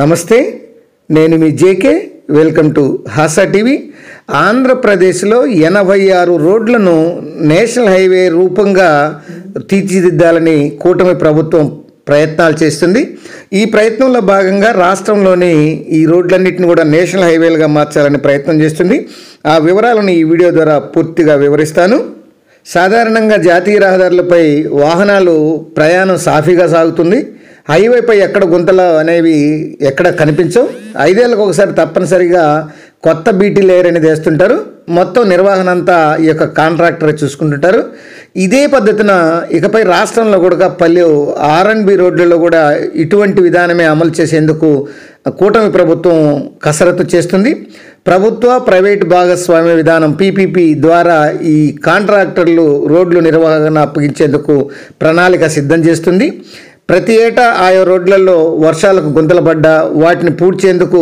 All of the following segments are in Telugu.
నమస్తే, నేను మీ జేకే. వెల్కమ్ టు హాసా టీవీ. ఆంధ్రప్రదేశ్లో 86 రోడ్లను నేషనల్ హైవే రూపంగా తీర్చిదిద్దాలని కూటమి ప్రభుత్వం ప్రయత్నాలు చేస్తుంది. ఈ ప్రయత్నంలో భాగంగా రాష్ట్రంలోని ఈ రోడ్లన్నింటిని కూడా నేషనల్ హైవేలుగా మార్చాలని ప్రయత్నం చేస్తుంది. ఆ వివరాలను ఈ వీడియో ద్వారా పూర్తిగా వివరిస్తాను. సాధారణంగా జాతీయ రహదారులపై వాహనాలు ప్రయాణం సాఫీగా సాగుతుంది. హైవేపై ఎక్కడ గుంతలు అనేవి ఎక్కడ కనిపించవు. 5 ఏళ్ళకు ఒకసారి తప్పనిసరిగా కొత్త బీటీ లేయర్ అనేది వేస్తుంటారు. మొత్తం నిర్వహణ అంతా ఈ యొక్క కాంట్రాక్టర్ చూసుకుంటుంటారు. ఇదే పద్ధతిన ఇకపై రాష్ట్రంలో కూడా పలు R&B రోడ్లలో కూడా ఇటువంటి విధానమే అమలు చేసేందుకు కూటమి ప్రభుత్వం కసరత్తు చేస్తుంది. ప్రభుత్వ ప్రైవేటు భాగస్వామ్య విధానం PPP ద్వారా ఈ కాంట్రాక్టర్లు రోడ్లు నిర్వహణ అప్పగించేందుకు ప్రణాళిక సిద్ధం చేస్తుంది. ప్రతి ఏటా ఆయా రోడ్లలో వర్షాలకు గుంతలు పడ్డా వాటిని పూడ్చేందుకు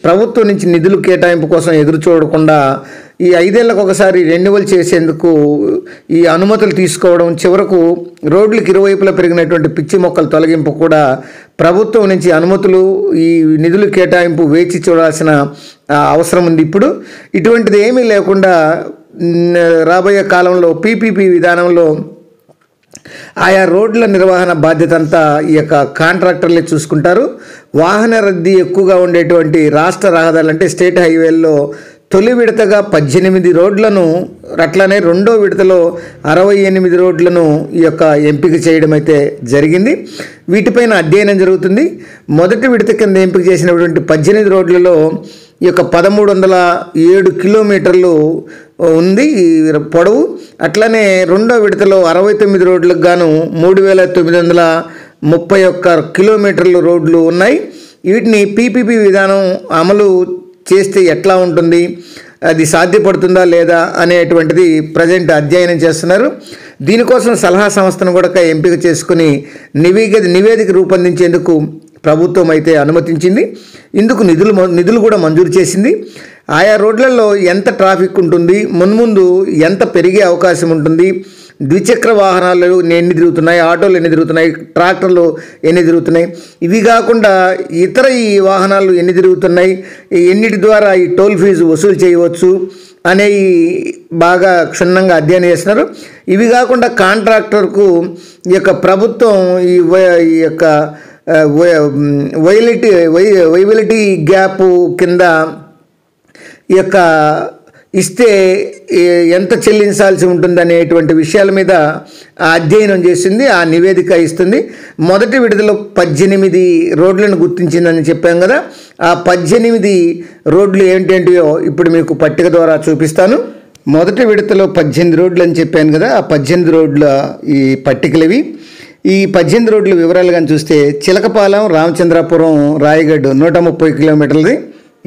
ప్రభుత్వం నుంచి నిధులు కేటాయింపు కోసం ఎదురు చూడకుండా ఈ 5 ఏళ్ళకు ఒకసారి రెన్యువల్ చేసేందుకు ఈ అనుమతులు తీసుకోవడం, చివరకు రోడ్లకు ఇరువైపులా పెరిగినటువంటి పిచ్చి మొక్కల తొలగింపు కూడా ప్రభుత్వం నుంచి అనుమతులు, ఈ నిధులు కేటాయింపు వేచి చూడాల్సిన అవసరం ఉంది. ఇప్పుడు ఇటువంటిది ఏమీ లేకుండా రాబోయే కాలంలో PPP విధానంలో ఆయా రోడ్ల నిర్వహణ బాధ్యత అంతా ఈ యొక్క కాంట్రాక్టర్లే చూసుకుంటారు. వాహన రద్దీ ఎక్కువగా ఉండేటువంటి రాష్ట్ర రహదారులు అంటే స్టేట్ హైవేల్లో తొలి విడతగా 18 రోడ్లను, అట్లానే రెండో విడతలో 68 రోడ్లను ఈ యొక్క ఎంపిక చేయడం అయితే జరిగింది. వీటిపైన అధ్యయనం జరుగుతుంది. మొదటి విడత కింద ఎంపిక చేసినటువంటి 18 రోడ్లలో ఈ యొక్క 1307 కిలోమీటర్లు ఉంది పొడవు. అట్లనే రెండో విడతలో 69 రోడ్లకు గాను 3931 కిలోమీటర్లు రోడ్లు ఉన్నాయి. వీటిని PPP విధానం అమలు చేస్తే ఎట్లా ఉంటుంది, అది సాధ్యపడుతుందా లేదా అనేటువంటిది ప్రజెంట్ అధ్యయనం చేస్తున్నారు. దీనికోసం సలహా సంస్థను కూడా ఎంపిక చేసుకుని నివేదిక రూపొందించేందుకు ప్రభుత్వం అయితే అనుమతించింది. ఇందుకు నిధులు కూడా మంజూరు చేసింది. ఆయా రోడ్లలో ఎంత ట్రాఫిక్ ఉంటుంది, మున్ముందు ఎంత పెరిగే అవకాశం ఉంటుంది, ద్విచక్ర వాహనాలు ఎన్ని తిరుగుతున్నాయి, ఆటోలు ఎన్ని తిరుగుతున్నాయి, ట్రాక్టర్లు ఎన్ని తిరుగుతున్నాయి, ఇవి కాకుండా ఇతర ఈ వాహనాలు ఎన్ని తిరుగుతున్నాయి, ఎన్నిటి ద్వారా ఈ టోల్ ఫీజు వసూలు చేయవచ్చు అనేవి బాగా క్షుణ్ణంగా అధ్యయనం చేస్తున్నారు. ఇవి కాకుండా కాంట్రాక్టర్కు ఈ యొక్క ప్రభుత్వం ఈ యొక్క వైబిలిటీ గ్యాప్ కింద ఈ యొక్క ఇస్తే ఎంత చెల్లించాల్సి ఉంటుంది అనేటువంటి విషయాల మీద అధ్యయనం చేసింది. ఆ నివేదిక ఇస్తుంది. మొదటి విడతలో 18 రోడ్లను గుర్తించిందని చెప్పాం కదా. ఆ 18 రోడ్లు ఏంటంటివో ఇప్పుడు మీకు పట్టిక ద్వారా చూపిస్తాను. మొదటి విడతలో 18 రోడ్లు అని చెప్పాను కదా. ఆ 18 రోడ్ల ఈ పట్టికలు ఈ 18 రోడ్ల వివరాలు కానీ చూస్తే చిలకపాలెం, రామచంద్రాపురం, రాయగఢ్ 130 కిలోమీటర్లది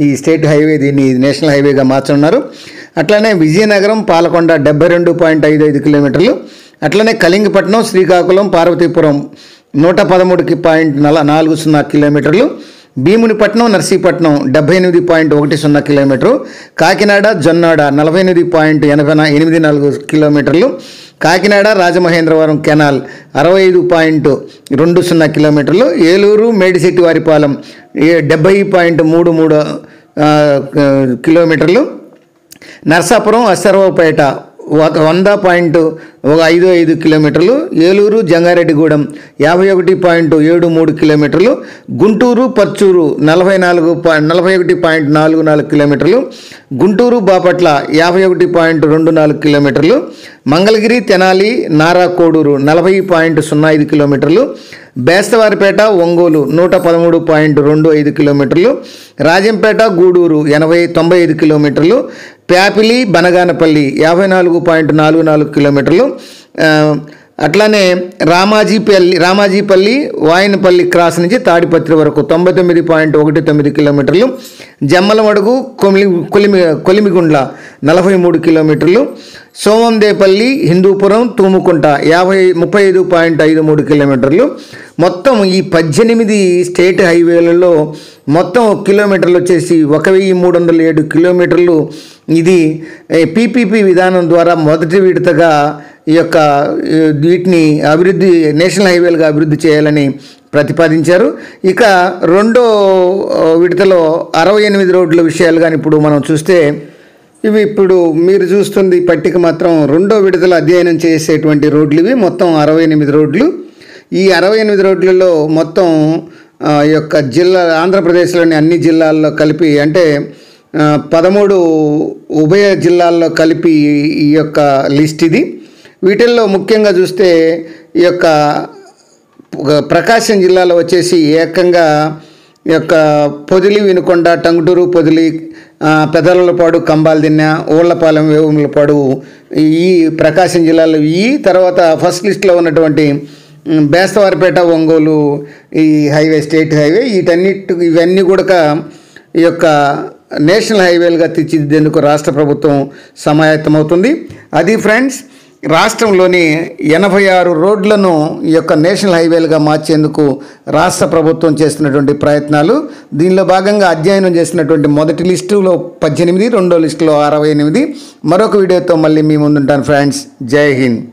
ఈ స్టేట్ హైవే, దీన్ని నేషనల్ హైవేగా మార్చనున్నారు. అట్లనే విజయనగరం, పాలకొండ 72.55 కిలోమీటర్లు. అట్లనే కళింగపట్నం, శ్రీకాకుళం, పార్వతీపురం 113.40 కిలోమీటర్లు. భీమునిపట్నం, నర్సీపట్నం 78.10 కిలోమీటర్లు. కాకినాడ, జొన్నాడ 48.84 కిలోమీటర్లు. కాకినాడ రాజమహేంద్రవరం కెనాల్ 65.20 కిలోమీటర్లు. ఏలూరు, మేడిశెట్టి వారిపాలెం 70.33 కిలోమీటర్లు. నర్సాపురం, అశ్వరావుపేట 100.55 కిలోమీటర్లు. ఏలూరు, జంగారెడ్డిగూడెం 51.73 కిలోమీటర్లు. గుంటూరు, పర్చూరు 41.44 కిలోమీటర్లు. గుంటూరు, బాపట్ల 51.24 కిలోమీటర్లు. మంగళగిరి, తెనాలి, నారా కోడూరు 40.05 కిలోమీటర్లు. బేస్తవారిపేట, ఒంగోలు 113.25 కిలోమీటర్లు. రాజంపేట, గూడూరు 95 కిలోమీటర్లు. ప్యాపిలి, బనగానపల్లి 54.44 కిలోమీటర్లు. అట్లానే రామాజీపల్లి, వాయనపల్లి క్రాస్ నుంచి తాడిపత్రి వరకు 99.19 కిలోమీటర్లు. జమ్మలమడుగు, కొలిమిగుండ్ల 43 కిలోమీటర్లు. సోమందేపల్లి, హిందూపురం, తూముకుంట 35.53 కిలోమీటర్లు. మొత్తం ఈ 18 స్టేట్ హైవేలలో మొత్తం కిలోమీటర్లు వచ్చేసి 1307 కిలోమీటర్లు. ఇది PPP విధానం ద్వారా మొదటి విడతగా ఈ యొక్క వీటిని నేషనల్ హైవేలుగా అభివృద్ధి చేయాలని ప్రతిపాదించారు. ఇక రెండో విడతలో 68 రోడ్ల విషయాలు కానీ ఇప్పుడు మనం చూస్తే, ఇవి ఇప్పుడు మీరు చూస్తుంది పట్టిక మాత్రం రెండో విడతల అధ్యయనం చేసేటువంటి రోడ్లు. ఇవి మొత్తం 68 రోడ్లు. ఈ 68 రోడ్లలో మొత్తం ఈ యొక్క ఆంధ్రప్రదేశ్లోని అన్ని జిల్లాల్లో కలిపి, అంటే 13 ఉభయ జిల్లాల్లో కలిపి ఈ యొక్క లిస్ట్ ఇది. వీటిల్లో ముఖ్యంగా చూస్తే ఈ యొక్క ప్రకాశం జిల్లాలో వచ్చేసి ఏకంగా ఈ యొక్క పొదిలి, వినుకొండ, టంగుటూరు, పొదిలి, పెదలపాడు, కంబాలదిన్నె, ఓళ్లపాలెం, వేములపాడు ఈ ప్రకాశం జిల్లాలో తర్వాత ఫస్ట్ లిస్ట్లో ఉన్నటువంటి బేస్తవారిపేట, ఒంగోలు ఈ హైవే, స్టేట్ హైవే, ఇవన్నీ కూడా ఈ యొక్క నేషనల్ హైవేలుగా తీర్చిదిద్దేందుకు రాష్ట్ర ప్రభుత్వం సమాయత్తమవుతుంది. అది ఫ్రెండ్స్, రాష్ట్రంలోని 86 రోడ్లను ఈ యొక్క నేషనల్ హైవేలుగా మార్చేందుకు రాష్ట్ర ప్రభుత్వం చేస్తున్నటువంటి ప్రయత్నాలు. దీనిలో భాగంగా అధ్యయనం చేసినటువంటి మొదటి లిస్టులో 18, రెండో లిస్టులో 68. మరొక వీడియోతో మళ్ళీ మీ ముందుంటాను ఫ్రెండ్స్. జై హింద్.